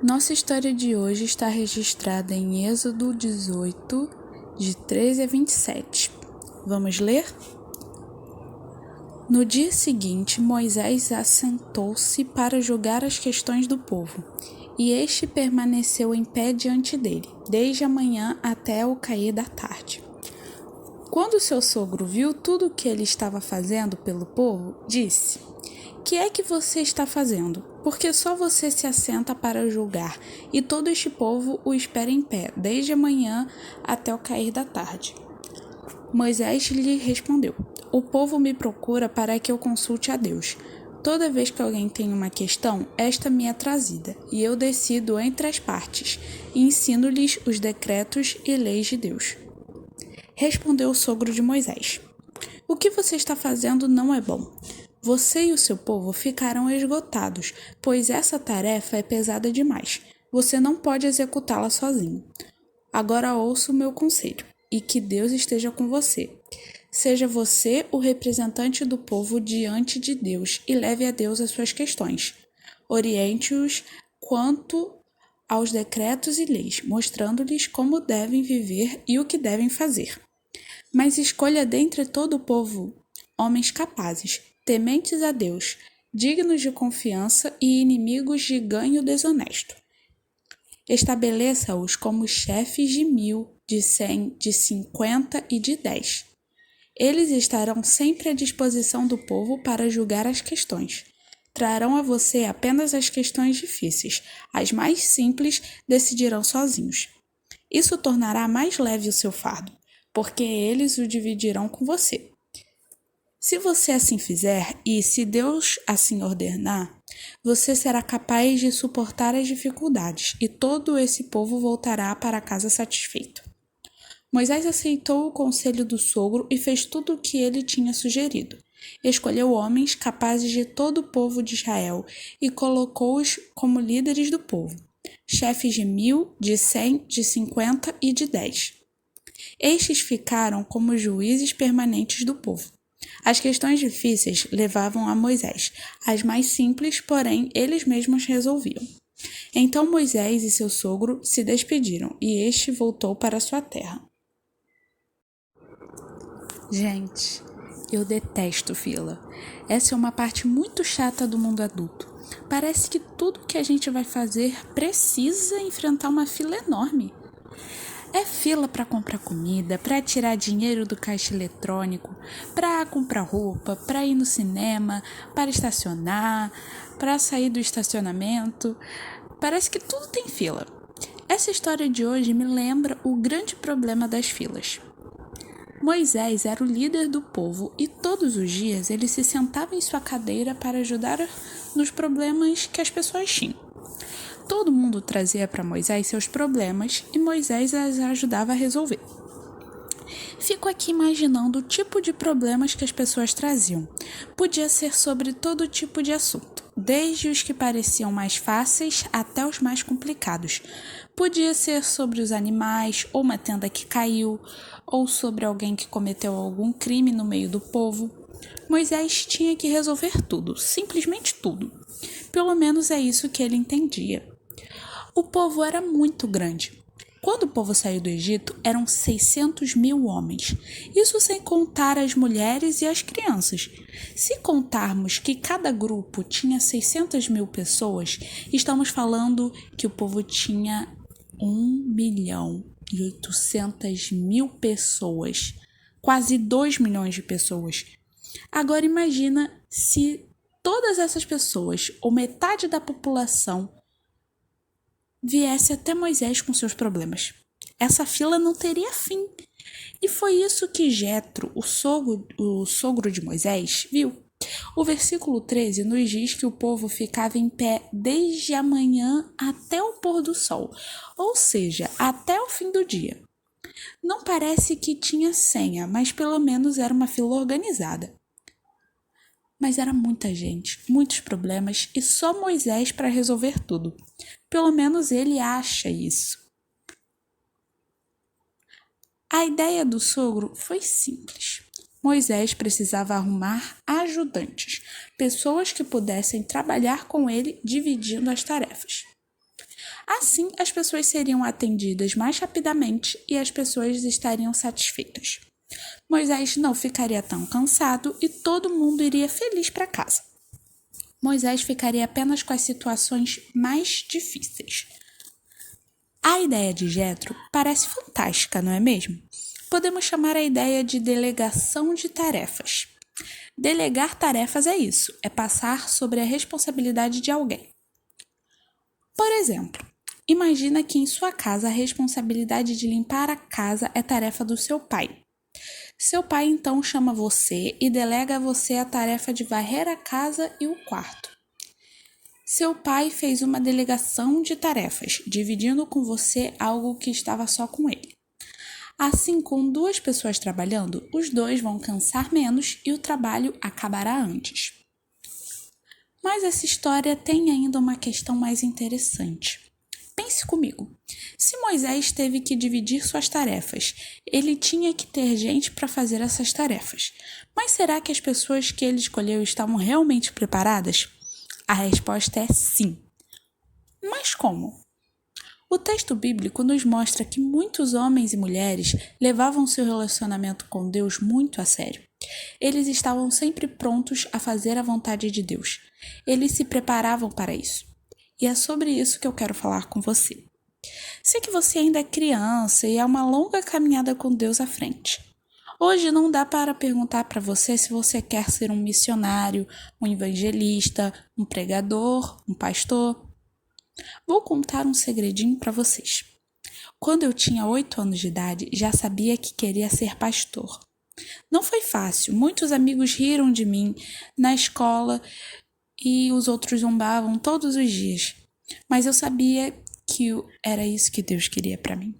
Nossa história de hoje está registrada em Êxodo 18, de 13 a 27. Vamos ler? No dia seguinte, Moisés assentou-se para julgar as questões do povo, e este permaneceu em pé diante dele, desde a manhã até o cair da tarde. Quando seu sogro viu tudo o que ele estava fazendo pelo povo, disse: "Que é que você está fazendo? Porque só você se assenta para julgar, e todo este povo o espera em pé, desde a manhã até o cair da tarde." Moisés lhe respondeu: "O povo me procura para que eu consulte a Deus. Toda vez que alguém tem uma questão, esta me é trazida, e eu decido entre as partes, e ensino-lhes os decretos e leis de Deus." Respondeu o sogro de Moisés: "O que você está fazendo não é bom. Você e o seu povo ficarão esgotados, pois essa tarefa é pesada demais. Você não pode executá-la sozinho. Agora ouça o meu conselho, e que Deus esteja com você. Seja você o representante do povo diante de Deus e leve a Deus as suas questões. Oriente-os quanto aos decretos e leis, mostrando-lhes como devem viver e o que devem fazer. Mas escolha dentre todo o povo homens capazes, tementes a Deus, dignos de confiança e inimigos de ganho desonesto. Estabeleça-os como chefes de 1.000, de 100, de 50 e de 10. Eles estarão sempre à disposição do povo para julgar as questões. Trarão a você apenas as questões difíceis, as mais simples decidirão sozinhos. Isso tornará mais leve o seu fardo, porque eles o dividirão com você. Se você assim fizer, e se Deus assim ordenar, você será capaz de suportar as dificuldades, e todo esse povo voltará para casa satisfeito." Moisés aceitou o conselho do sogro e fez tudo o que ele tinha sugerido. Escolheu homens capazes de todo o povo de Israel e colocou-os como líderes do povo, chefes de 1.000, de 100, de 50 e de 10. Estes ficaram como juízes permanentes do povo. As questões difíceis levavam a Moisés, as mais simples, porém, eles mesmos resolviam. Então Moisés e seu sogro se despediram, e este voltou para sua terra. Gente, eu detesto fila. Essa é uma parte muito chata do mundo adulto. Parece que tudo que a gente vai fazer precisa enfrentar uma fila enorme. É fila para comprar comida, para tirar dinheiro do caixa eletrônico, para comprar roupa, para ir no cinema, para estacionar, para sair do estacionamento. Parece que tudo tem fila. Essa história de hoje me lembra o grande problema das filas. Moisés era o líder do povo e todos os dias ele se sentava em sua cadeira para ajudar nos problemas que as pessoas tinham. Todo mundo trazia para Moisés seus problemas e Moisés as ajudava a resolver. Fico aqui imaginando o tipo de problemas que as pessoas traziam. Podia ser sobre todo tipo de assunto, desde os que pareciam mais fáceis até os mais complicados. Podia ser sobre os animais, ou uma tenda que caiu, ou sobre alguém que cometeu algum crime no meio do povo. Moisés tinha que resolver tudo, simplesmente tudo. Pelo menos é isso que ele entendia. O povo era muito grande. Quando o povo saiu do Egito, eram 600.000 homens. Isso sem contar as mulheres e as crianças. Se contarmos que cada grupo tinha 600.000 pessoas, estamos falando que o povo tinha 1.800.000 pessoas. Quase 2 milhões de pessoas. Agora imagina se todas essas pessoas, ou metade da população, viesse até Moisés com seus problemas. Essa fila não teria fim. E foi isso que Jetro, o sogro de Moisés, viu. O versículo 13 nos diz que o povo ficava em pé desde a manhã até o pôr do sol, ou seja, até o fim do dia. Não parece que tinha senha, mas pelo menos era uma fila organizada. Mas era muita gente, muitos problemas e só Moisés para resolver tudo. Pelo menos ele acha isso. A ideia do sogro foi simples. Moisés precisava arrumar ajudantes, pessoas que pudessem trabalhar com ele dividindo as tarefas. Assim, as pessoas seriam atendidas mais rapidamente e as pessoas estariam satisfeitas. Moisés não ficaria tão cansado e todo mundo iria feliz para casa. Moisés ficaria apenas com as situações mais difíceis. A ideia de Jetro parece fantástica, não é mesmo? Podemos chamar a ideia de delegação de tarefas. Delegar tarefas é isso, é passar sobre a responsabilidade de alguém. Por exemplo, imagina que em sua casa a responsabilidade de limpar a casa é tarefa do seu pai. Seu pai então chama você e delega a você a tarefa de varrer a casa e o quarto. Seu pai fez uma delegação de tarefas, dividindo com você algo que estava só com ele. Assim, com duas pessoas trabalhando, os dois vão cansar menos e o trabalho acabará antes. Mas essa história tem ainda uma questão mais interessante. Pense comigo. Se Moisés teve que dividir suas tarefas, ele tinha que ter gente para fazer essas tarefas. Mas será que as pessoas que ele escolheu estavam realmente preparadas? A resposta é sim. Mas como? O texto bíblico nos mostra que muitos homens e mulheres levavam seu relacionamento com Deus muito a sério. Eles estavam sempre prontos a fazer a vontade de Deus. Eles se preparavam para isso. E é sobre isso que eu quero falar com você. Sei que você ainda é criança e é uma longa caminhada com Deus à frente. Hoje não dá para perguntar para você se você quer ser um missionário, um evangelista, um pregador, um pastor. Vou contar um segredinho para vocês. Quando eu tinha 8 anos de idade, já sabia que queria ser pastor. Não foi fácil, muitos amigos riram de mim na escola e os outros zombavam todos os dias. Mas eu sabia que era isso que Deus queria para mim.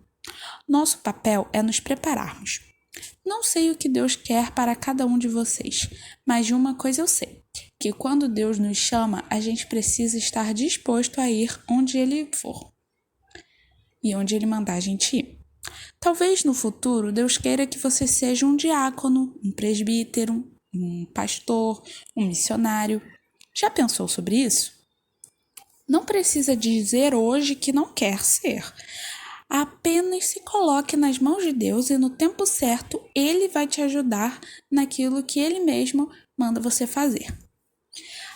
Nosso papel é nos prepararmos. Não sei o que Deus quer para cada um de vocês, mas de uma coisa eu sei, que quando Deus nos chama, a gente precisa estar disposto a ir onde Ele for e onde Ele mandar a gente ir. Talvez no futuro Deus queira que você seja um diácono, um presbítero, um pastor, um missionário. Já pensou sobre isso? Não precisa dizer hoje que não quer ser. Apenas se coloque nas mãos de Deus e no tempo certo Ele vai te ajudar naquilo que Ele mesmo manda você fazer.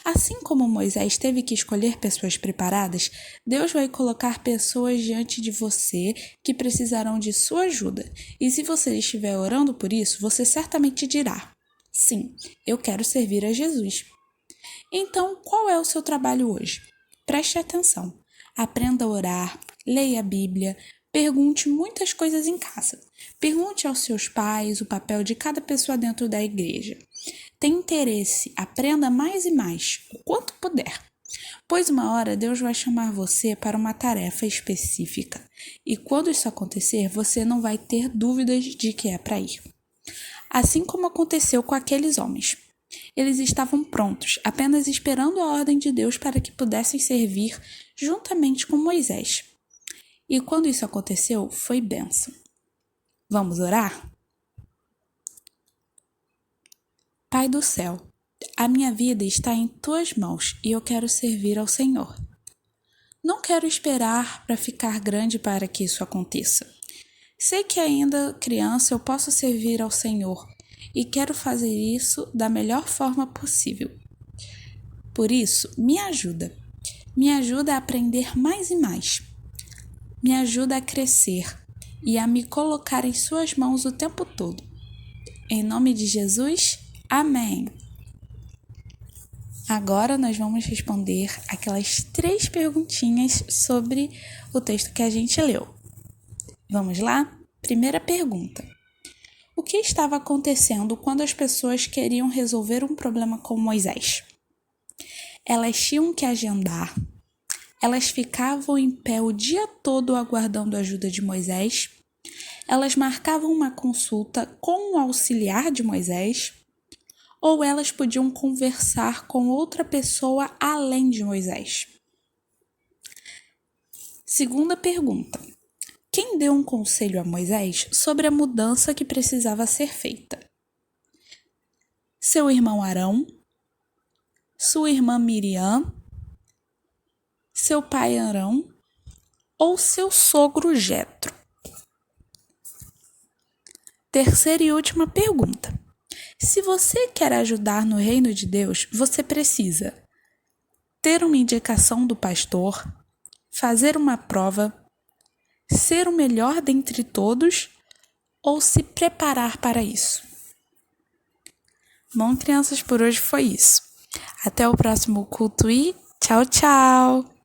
Assim como Moisés teve que escolher pessoas preparadas, Deus vai colocar pessoas diante de você que precisarão de sua ajuda. E se você estiver orando por isso, você certamente dirá: sim, eu quero servir a Jesus. Então, qual é o seu trabalho hoje? Preste atenção. Aprenda a orar, leia a Bíblia, pergunte muitas coisas em casa. Pergunte aos seus pais o papel de cada pessoa dentro da igreja. Tenha interesse, aprenda mais e mais, o quanto puder. Pois uma hora Deus vai chamar você para uma tarefa específica. E quando isso acontecer, você não vai ter dúvidas de que é para ir. Assim como aconteceu com aqueles homens. Eles estavam prontos, apenas esperando a ordem de Deus para que pudessem servir juntamente com Moisés. E quando isso aconteceu, foi bênção. Vamos orar? Pai do céu, a minha vida está em tuas mãos e eu quero servir ao Senhor. Não quero esperar para ficar grande para que isso aconteça. Sei que ainda criança eu posso servir ao Senhor e quero fazer isso da melhor forma possível. Por isso, me ajuda. Me ajuda a aprender mais e mais. Me ajuda a crescer e a me colocar em suas mãos o tempo todo. Em nome de Jesus, amém. Agora nós vamos responder aquelas 3 perguntinhas sobre o texto que a gente leu. Vamos lá? Primeira pergunta. O que estava acontecendo quando as pessoas queriam resolver um problema com Moisés? Elas tinham que agendar. Elas ficavam em pé o dia todo aguardando a ajuda de Moisés. Elas marcavam uma consulta com o auxiliar de Moisés. Ou elas podiam conversar com outra pessoa além de Moisés. Segunda pergunta. Quem deu um conselho a Moisés sobre a mudança que precisava ser feita? Seu irmão Arão? Sua irmã Miriam? Seu pai Arão? ou seu sogro Jetro? Terceira e última pergunta. Se você quer ajudar no reino de Deus, você precisa ter uma indicação do pastor, fazer uma prova, ser o melhor dentre todos ou se preparar para isso. Bom, crianças, por hoje foi isso. Até o próximo culto e tchau, tchau!